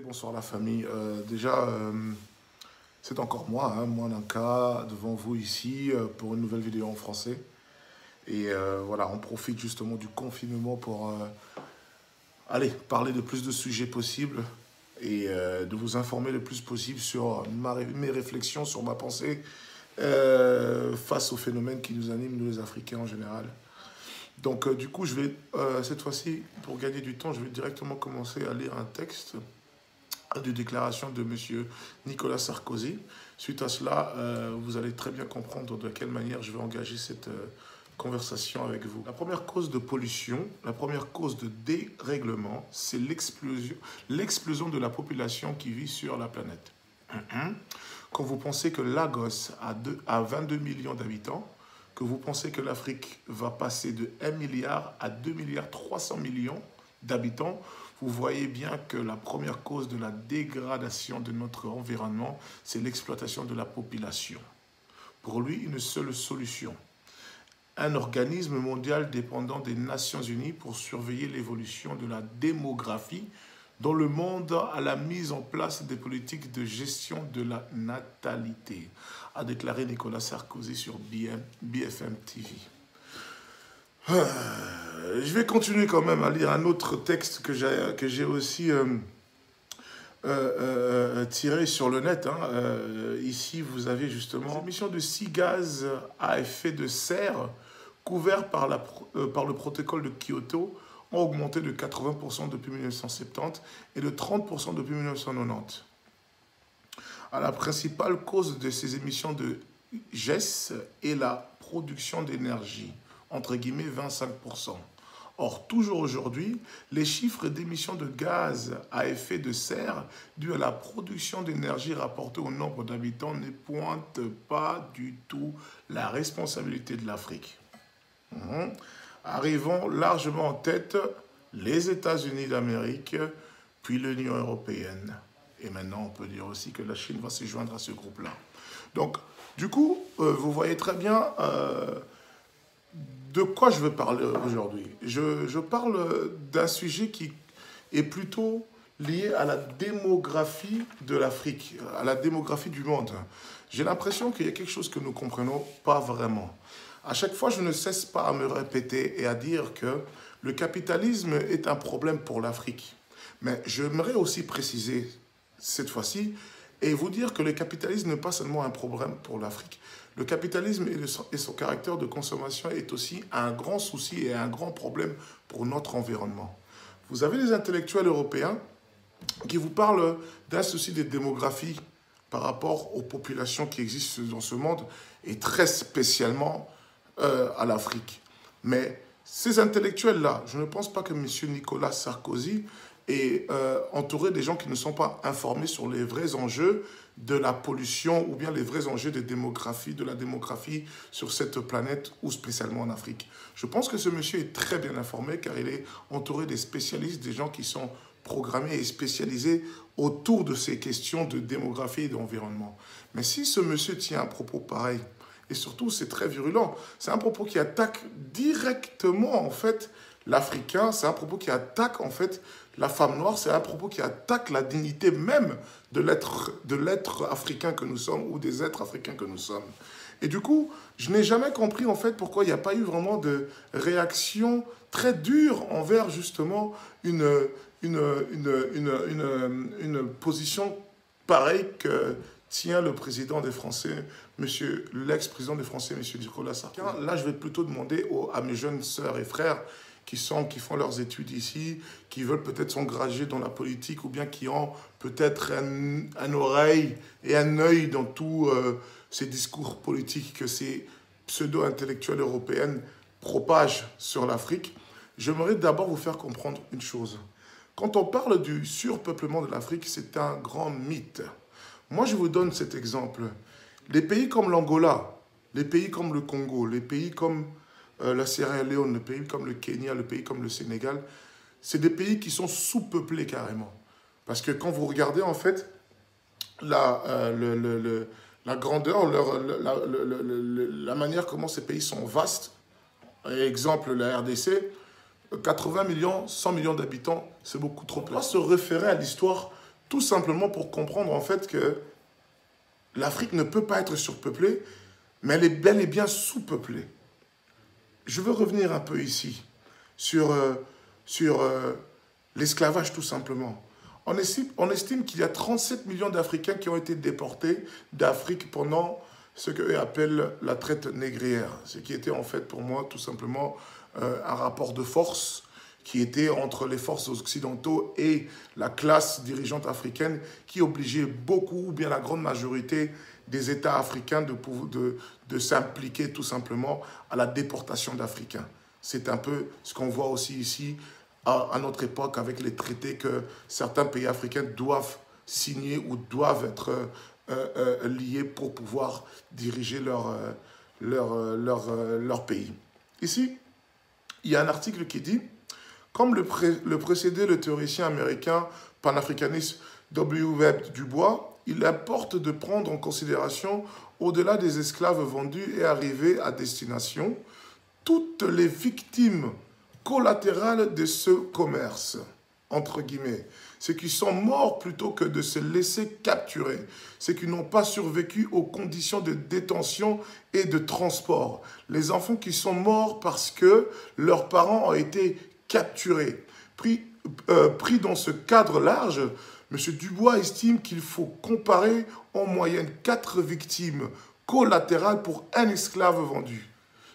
Bonsoir la famille. C'est encore moi, moi Nanka, devant vous ici pour une nouvelle vidéo en français. Et voilà, on profite justement du confinement pour aller parler de plus de sujets possibles et de vous informer le plus possible sur mes réflexions, sur ma pensée face aux phénomènes qui nous animent, nous les Africains en général. Donc du coup, je vais, cette fois-ci, pour gagner du temps, je vais directement commencer à lire un texte de déclaration de M. Nicolas Sarkozy. Suite à cela, vous allez très bien comprendre de quelle manière je vais engager cette conversation avec vous. La première cause de pollution, la première cause de dérèglement, c'est l'explosion de la population qui vit sur la planète. Quand vous pensez que Lagos a 22 millions d'habitants, que vous pensez que l'Afrique va passer de 1 milliard à 2 milliards 300 millions d'habitants, vous voyez bien que la première cause de la dégradation de notre environnement, c'est l'exploitation de la population. Pour lui, une seule solution. Un organisme mondial dépendant des Nations Unies pour surveiller l'évolution de la démographie dans le monde à la mise en place des politiques de gestion de la natalité, a déclaré Nicolas Sarkozy sur BFM TV. Je vais continuer quand même à lire un autre texte que j'ai aussi tiré sur le net. Ici, vous avez justement les émissions de 6 gaz à effet de serre couverts par le protocole de Kyoto ont augmenté de 80% depuis 1970 et de 30% depuis 1990. La principale cause de ces émissions de GES est la production d'énergie, entre guillemets 25%. Or, toujours aujourd'hui, les chiffres d'émissions de gaz à effet de serre dus à la production d'énergie rapportée au nombre d'habitants ne pointent pas du tout la responsabilité de l'Afrique. Arrivant largement en tête les États-Unis d'Amérique, puis l'Union européenne. Et maintenant, on peut dire aussi que la Chine va se joindre à ce groupe-là. Donc, du coup, vous voyez très bien de quoi je veux parler aujourd'hui. Je parle d'un sujet qui est plutôt lié à la démographie de l'Afrique, à la démographie du monde. J'ai l'impression qu'il y a quelque chose que nous ne comprenons pas vraiment. À chaque fois, je ne cesse pas à me répéter et à dire que le capitalisme est un problème pour l'Afrique. Mais j'aimerais aussi préciser cette fois-ci et vous dire que le capitalisme n'est pas seulement un problème pour l'Afrique. Le capitalisme et son caractère de consommation est aussi un grand souci et un grand problème pour notre environnement. Vous avez des intellectuels européens qui vous parlent d'un souci de démographie par rapport aux populations qui existent dans ce monde et très spécialement à l'Afrique. Mais ces intellectuels-là, je ne pense pas que M. Nicolas Sarkozy est entouré des gens qui ne sont pas informés sur les vrais enjeux de la pollution ou bien les vrais enjeux de la démographie sur cette planète ou spécialement en Afrique. Je pense que ce monsieur est très bien informé car il est entouré des spécialistes, des gens qui sont programmés et spécialisés autour de ces questions de démographie et d'environnement. Mais si ce monsieur tient un propos pareil, et surtout c'est très virulent, c'est un propos qui attaque directement en fait l'Africain, c'est un propos qui attaque en fait la femme noire, c'est un propos qui attaque la dignité même de l'être africain que nous sommes ou des êtres africains que nous sommes. Et du coup, je n'ai jamais compris en fait pourquoi il n'y a pas eu vraiment de réaction très dure envers justement une position pareille que tient le président des Français, l'ex-président des Français, M. Nicolas Sarkozy. Là, je vais plutôt demander à mes jeunes sœurs et frères qui font leurs études ici, qui veulent peut-être s'engager dans la politique ou bien qui ont peut-être une oreille et un œil dans tous ces discours politiques que ces pseudo-intellectuels européens propagent sur l'Afrique. J'aimerais d'abord vous faire comprendre une chose. Quand on parle du surpeuplement de l'Afrique, c'est un grand mythe. Moi, je vous donne cet exemple. Les pays comme l'Angola, les pays comme le Congo, les pays comme la Sierra Leone, les pays comme le Kenya, les pays comme le Sénégal, c'est des pays qui sont sous-peuplés carrément. Parce que quand vous regardez en fait la grandeur, la manière comment ces pays sont vastes, exemple la RDC, 80 millions, 100 millions d'habitants, c'est beaucoup trop. On va se référer à l'histoire tout simplement pour comprendre en fait que l'Afrique ne peut pas être surpeuplée, mais elle est bel et bien sous-peuplée. Je veux revenir un peu ici sur, l'esclavage tout simplement. On estime qu'il y a 37 millions d'Africains qui ont été déportés d'Afrique pendant ce qu'eux appellent la traite négrière, ce qui était en fait pour moi tout simplement un rapport de force qui était entre les forces occidentaux et la classe dirigeante africaine qui obligeait beaucoup, ou bien la grande majorité des États africains de s'impliquer tout simplement à la déportation d'Africains. C'est un peu ce qu'on voit aussi ici à notre époque avec les traités que certains pays africains doivent signer ou doivent être liés pour pouvoir diriger leur pays. Ici, il y a un article qui dit « Comme le précédait le théoricien américain panafricaniste W. Webb Dubois, il importe de prendre en considération, au-delà des esclaves vendus et arrivés à destination, toutes les victimes collatérales de ce commerce, entre guillemets, ceux qui sont morts plutôt que de se laisser capturer, ceux qui n'ont pas survécu aux conditions de détention et de transport, les enfants qui sont morts parce que leurs parents ont été capturés. Pris dans ce cadre large, M. Dubois estime qu'il faut comparer en moyenne 4 victimes collatérales pour un esclave vendu,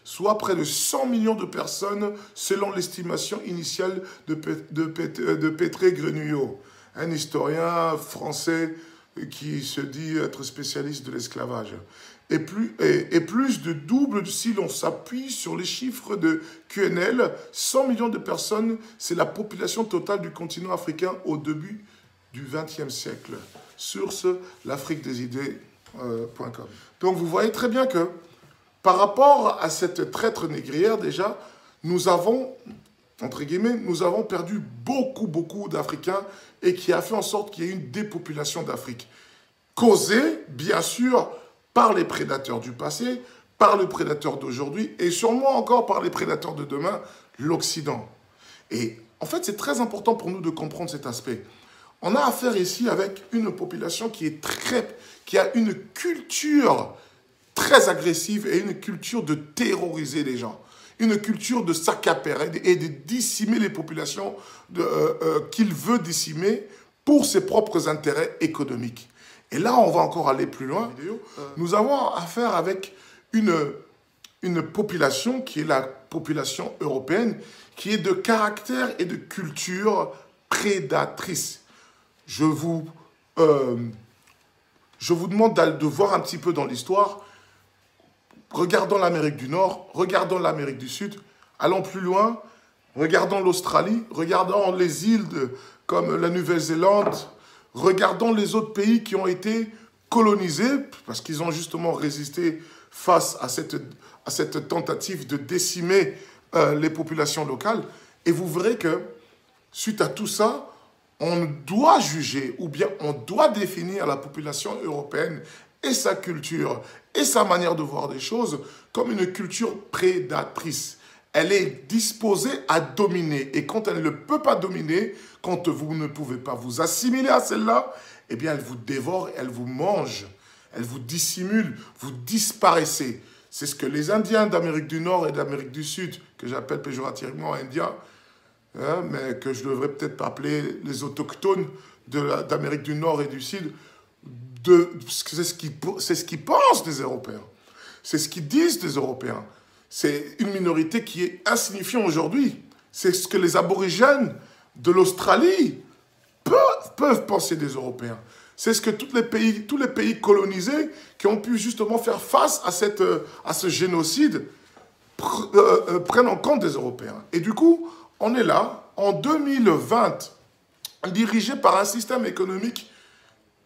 soit près de 100 millions de personnes selon l'estimation initiale de Pétré Grenouillot, un historien français qui se dit être spécialiste de l'esclavage. Et plus de double si l'on s'appuie sur les chiffres de QNL, 100 millions de personnes, c'est la population totale du continent africain au début du XXe siècle. Source, l'afriquedesidées.com. Donc vous voyez très bien que par rapport à cette traite négrière, déjà, nous avons, entre guillemets, nous avons perdu beaucoup d'Africains et qui a fait en sorte qu'il y ait une dépopulation d'Afrique. Causée, bien sûr, par les prédateurs du passé, par le prédateur d'aujourd'hui et sûrement encore par les prédateurs de demain, l'Occident. Et en fait, c'est très important pour nous de comprendre cet aspect. On a affaire ici avec une population qui a une culture très agressive et une culture de terroriser les gens, une culture de s'accaparer et de décimer les populations qu'il veut décimer pour ses propres intérêts économiques. Et là, on va encore aller plus loin. Nous avons affaire avec une population qui est la population européenne, qui est de caractère et de culture prédatrice. Je vous demande de voir un petit peu dans l'histoire. Regardons l'Amérique du Nord, regardons l'Amérique du Sud, allons plus loin, regardons l'Australie, regardons les îles comme la Nouvelle-Zélande, regardons les autres pays qui ont été colonisés, parce qu'ils ont justement résisté face à cette tentative de décimer les populations locales. Et vous verrez que, suite à tout ça, on doit juger, ou bien on doit définir la population européenne et sa culture et sa manière de voir des choses comme une culture prédatrice. Elle est disposée à dominer. Et quand elle ne peut pas dominer, quand vous ne pouvez pas vous assimiler à celle-là, eh bien, elle vous dévore, elle vous mange, elle vous dissimule, vous disparaissez. C'est ce que les Indiens d'Amérique du Nord et d'Amérique du Sud, que j'appelle péjorativement Indiens, mais que je devrais peut-être pas appeler les autochtones d'Amérique du Nord et du Sud, c'est ce qu'ils pensent des Européens. C'est ce qu'ils disent des Européens. C'est une minorité qui est insignifiante aujourd'hui. C'est ce que les aborigènes de l'Australie peuvent penser des Européens. C'est ce que tous les pays colonisés qui ont pu justement faire face à ce génocide prennent en compte des Européens. Et du coup, on est là, en 2020, dirigé par un système économique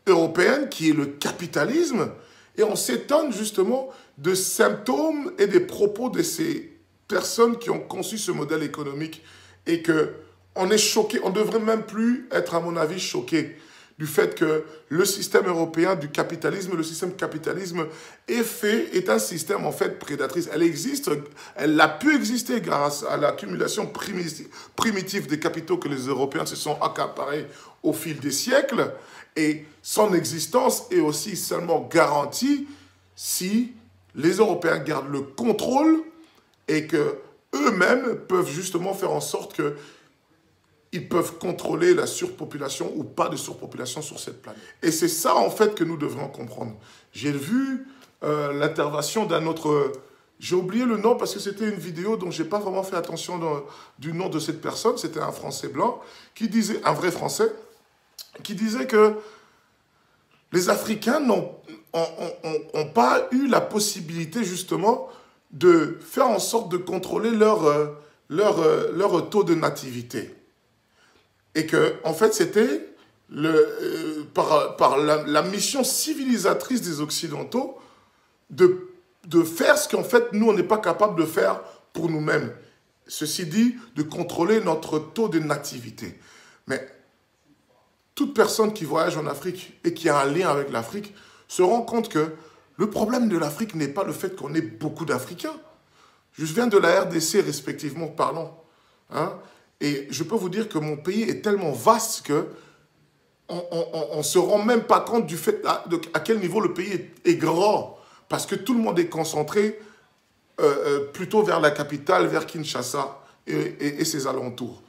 européen qui est le capitalisme, et on s'étonne justement de symptômes et des propos de ces personnes qui ont conçu ce modèle économique, et qu'on est choqué, on ne devrait même plus être, à mon avis, choqué du fait que le système européen du capitalisme, le système capitalisme est un système en fait prédatrice. Elle existe, elle a pu exister grâce à l'accumulation primitive des capitaux que les Européens se sont accaparés au fil des siècles, et son existence est aussi seulement garantie si les Européens gardent le contrôle et que eux-mêmes peuvent justement faire en sorte que ils peuvent contrôler la surpopulation ou pas de surpopulation sur cette planète. Et c'est ça, en fait, que nous devrions comprendre. J'ai vu l'intervention d'un autre... J'ai oublié le nom parce que c'était une vidéo dont je n'ai pas vraiment fait attention du nom de cette personne. C'était un Français blanc, qui disait, un vrai Français, qui disait que les Africains n'ont pas eu la possibilité, justement, de faire en sorte de contrôler leur taux de nativité. Et que, en fait, c'était par la mission civilisatrice des Occidentaux de faire ce qu'en fait, nous, on n'est pas capable de faire pour nous-mêmes. Ceci dit, de contrôler notre taux de nativité. Mais toute personne qui voyage en Afrique et qui a un lien avec l'Afrique se rend compte que le problème de l'Afrique n'est pas le fait qu'on ait beaucoup d'Africains. Je viens de la RDC, respectivement parlant. Hein? Et je peux vous dire que mon pays est tellement vaste que on ne se rend même pas compte du fait à quel niveau le pays est grand. Parce que tout le monde est concentré plutôt vers la capitale, vers Kinshasa et ses alentours.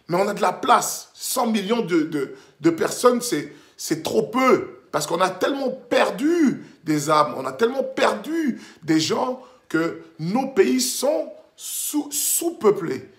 Mais on a de la place. 100 millions de personnes, c'est trop peu. Parce qu'on a tellement perdu des âmes, on a tellement perdu des gens que nos pays sont sous-peuplés.